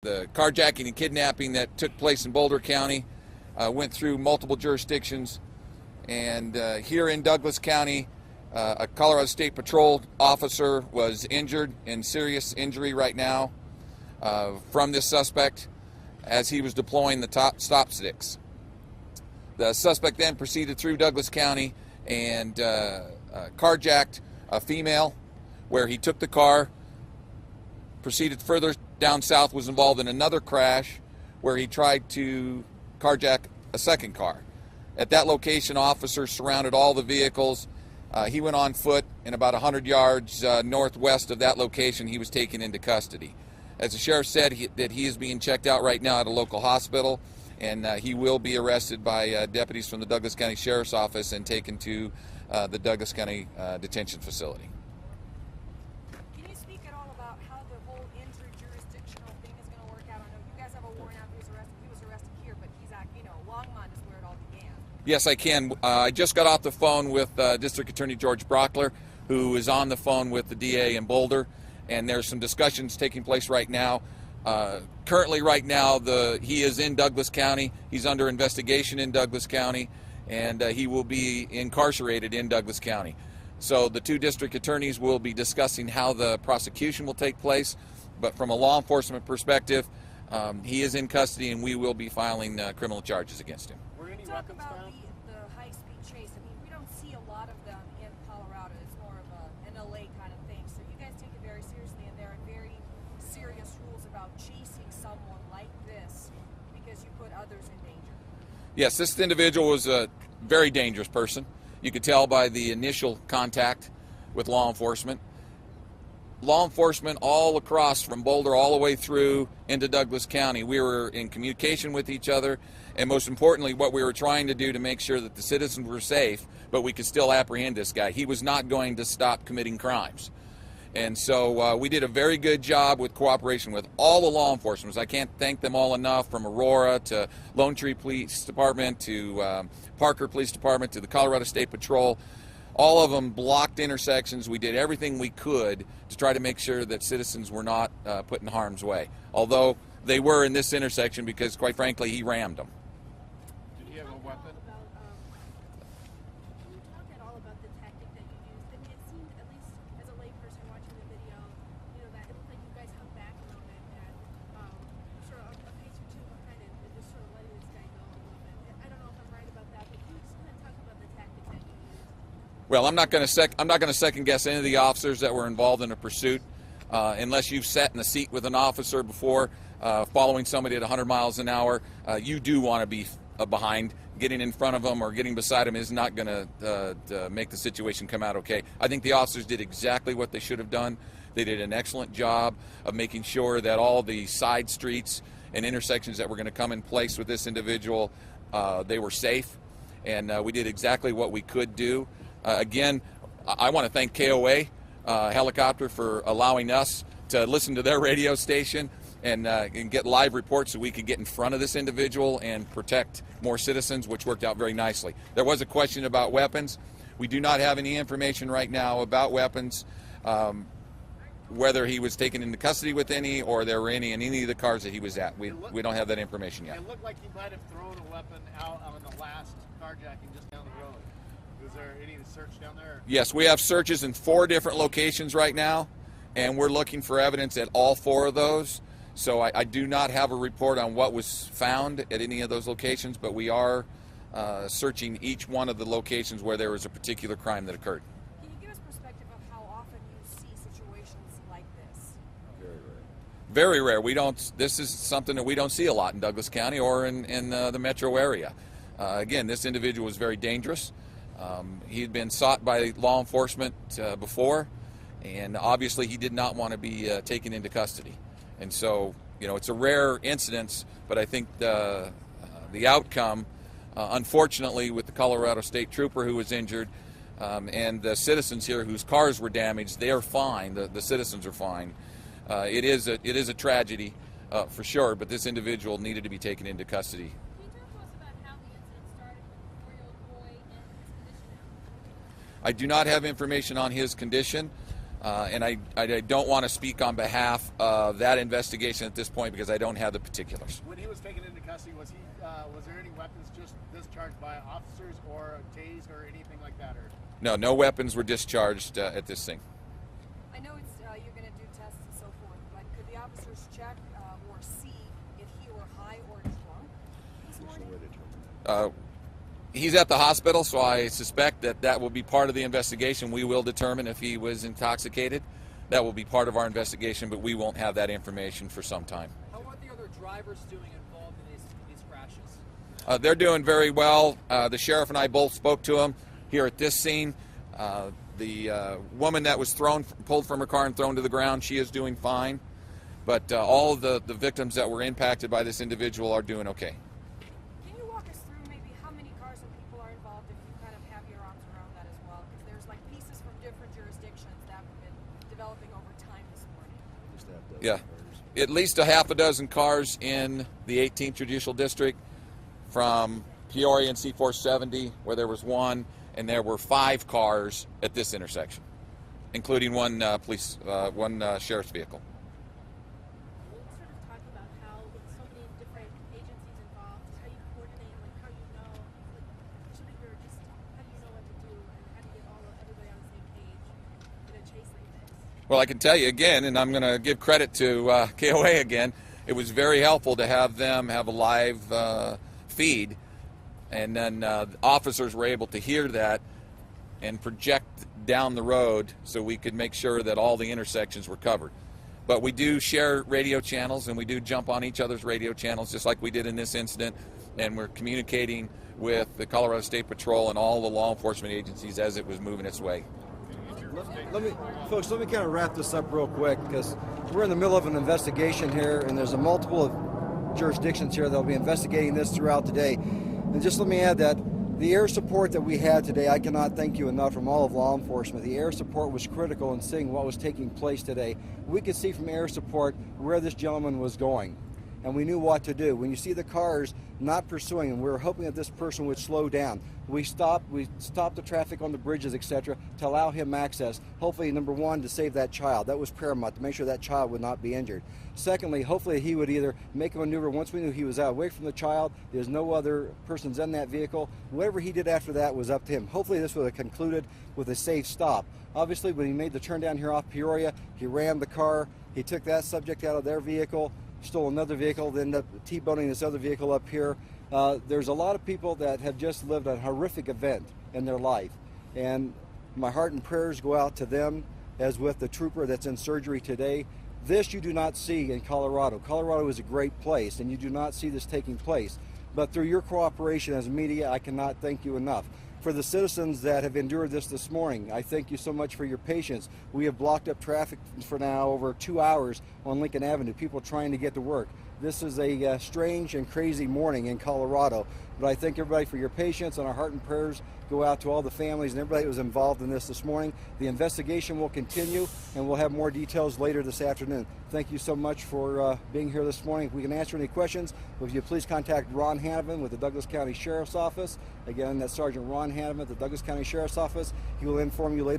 The carjacking and kidnapping that took place in Boulder County went through multiple jurisdictions, and here in Douglas County, a Colorado State Patrol officer was injured in serious injury right now from this suspect as he was deploying the stop sticks. The suspect then proceeded through Douglas County and carjacked a female, where he took the car, proceeded further down south, was involved in another crash where he tried to carjack a second car. At that location, officers surrounded all the vehicles. He went on foot, and about 100 yards northwest of that location, he was taken into custody. As the sheriff said, he is being checked out right now at a local hospital, and he will be arrested by deputies from the Douglas County Sheriff's Office and taken to the Douglas County Detention Facility. Can you speak at all about how the whole injury jurisdictional thing is going to work out? I know you guys have a warrant out. He was arrested here, but he's at, Longmont is where it all began. Yes, I can. I just got off the phone with District Attorney George Brockler, who is on the phone with the DA in Boulder, and there's some discussions taking place right now. Currently, right now, he is in Douglas County. He's under investigation in Douglas County, and he will be incarcerated in Douglas County. So the two district attorneys will be discussing how the prosecution will take place, but from a law enforcement perspective, he is in custody, and we will be filing criminal charges against him. Were any weapons found? The high-speed chase. I mean, we don't see a lot of them in Colorado. It's more of an LA kind of thing. So you guys take it very seriously, and there are very serious rules about chasing someone like this because you put others in danger. Yes, this individual was a very dangerous person. You could tell by the initial contact with law enforcement. Law enforcement all across from Boulder all the way through into Douglas County, we were in communication with each other, and most importantly, what we were trying to do to make sure that the citizens were safe, but we could still apprehend this guy. He was not going to stop committing crimes. And so we did a very good job with cooperation with all the law enforcement. I can't thank them all enough, from Aurora to Lone Tree Police Department to Parker Police Department to the Colorado State Patrol. All of them blocked intersections. We did everything we could to try to make sure that citizens were not put in harm's way, although they were in this intersection because, quite frankly, he rammed them. Did he have a weapon? Can you talk at all about the tactic that you used? I mean, it seemed, at least as a layperson watching the video, that it looked like you guys hung back a little bit and sort of a pace or two behind it and just sort of letting this guy go a little bit. I don't know if I'm right about that, but can you just kind of talk about the tactic that you used? Well, I'm not going to second guess any of the officers that were involved in a pursuit, unless you've sat in the seat with an officer before, following somebody at 100 miles an hour. You do want to be behind. Getting in front of them or getting beside them is not going to make the situation come out okay. I think the officers did exactly what they should have done. They did an excellent job of making sure that all the side streets and intersections that were going to come in place with this individual, they were safe, and we did exactly what we could do. Again, I want to thank KOA Helicopter for allowing us to listen to their radio station and get live reports so we could get in front of this individual and protect more citizens, which worked out very nicely. There was a question about weapons. We do not have any information right now about weapons, whether he was taken into custody with any or there were any in any of the cars that he was at. We don't have that information yet. It looked like he might have thrown a weapon out on the last carjacking just down the road. Was there any search down there? Yes, we have searches in 4 different locations right now, and we're looking for evidence at all 4 of those. So I do not have a report on what was found at any of those locations, but we are searching each one of the locations where there was a particular crime that occurred. Can you give us perspective of how often you see situations like this? Very rare. We don't. This is something that we don't see a lot in Douglas County or in the metro area. Again, this individual was very dangerous. He had been sought by law enforcement before, and obviously he did not want to be taken into custody. And so, it's a rare incidence, but I think the outcome, unfortunately, with the Colorado State Trooper who was injured and the citizens here whose cars were damaged, they are fine. The citizens are fine. It is a tragedy for sure, but this individual needed to be taken into custody. Can you talk to us about how the incident started with the 4-year-old boy and his condition now? I do not have information on his condition. And I don't want to speak on behalf of that investigation at this point because I don't have the particulars. When he was taken into custody, was there any weapons just discharged by officers or a tase or anything like that? Or? No weapons were discharged at this scene. I know it's you're going to do tests and so forth, but could the officers check or see if he were high or drunk this morning? He's at the hospital, so I suspect that will be part of the investigation. We will determine if he was intoxicated. That will be part of our investigation, but we won't have that information for some time. How are the other drivers doing involved in these crashes? They're doing very well. The sheriff and I both spoke to him here at this scene. The woman that was pulled from her car and thrown to the ground, she is doing fine. But all of the victims that were impacted by this individual are doing okay. Can you walk us through maybe how many cars and people are involved if you kind of have your arms around that as well? Because there's like pieces from different jurisdictions that have been developing over time this morning. Yeah, at least a half a dozen cars in the 18th Judicial District from Peoria and C470, where there was one, and there were 5 cars at this intersection, including one sheriff's vehicle. Can you sort of talk about how, with so many different agencies involved, how you coordinate, like how you know, like sort of how do you know what to do and how to get everybody on the same page in a chase like this? Well, I can tell you again, and I'm going to give credit to KOA again, it was very helpful to have them have a live feed, and then officers were able to hear that and project down the road so we could make sure that all the intersections were covered. But we do share radio channels, and we do jump on each other's radio channels just like we did in this incident, and we're communicating with the Colorado State Patrol and all the law enforcement agencies as it was moving its way. Let me kind of wrap this up real quick, because we're in the middle of an investigation here, and there's a multiple of jurisdictions here that'll be investigating this throughout the day. And just let me add that the air support that we had today, I cannot thank you enough from all of law enforcement. The air support was critical in seeing what was taking place today. We could see from air support where this gentleman was going, and we knew what to do. When you see the cars not pursuing him, we were hoping that this person would slow down. We stopped the traffic on the bridges, etc., to allow him access. Hopefully, number one, to save that child. That was paramount, to make sure that child would not be injured. Secondly, hopefully he would either make a maneuver once we knew he was out away from the child, there's no other persons in that vehicle. Whatever he did after that was up to him. Hopefully this would have concluded with a safe stop. Obviously, when he made the turn down here off Peoria, he rammed the car, he took that subject out of their vehicle, stole another vehicle, then ended up T-boning this other vehicle up here. There's a lot of people that have just lived a horrific event in their life, and my heart and prayers go out to them, as with the trooper that's in surgery today. This you do not see in Colorado. Colorado is a great place, and you do not see this taking place. But through your cooperation as media, I cannot thank you enough. For the citizens that have endured this morning, I thank you so much for your patience. We have blocked up traffic for now over 2 hours on Lincoln Avenue, people trying to get to work. This is a strange and crazy morning in Colorado, but I thank everybody for your patience, and our heart and prayers go out to all the families and everybody that was involved in this morning. The investigation will continue, and we'll have more details later this afternoon. Thank you so much for being here this morning. If we can answer any questions, would you please contact Ron Hanavan with the Douglas County Sheriff's Office. Again, that's Sergeant Ron Hanavan at the Douglas County Sheriff's Office. He will inform you later.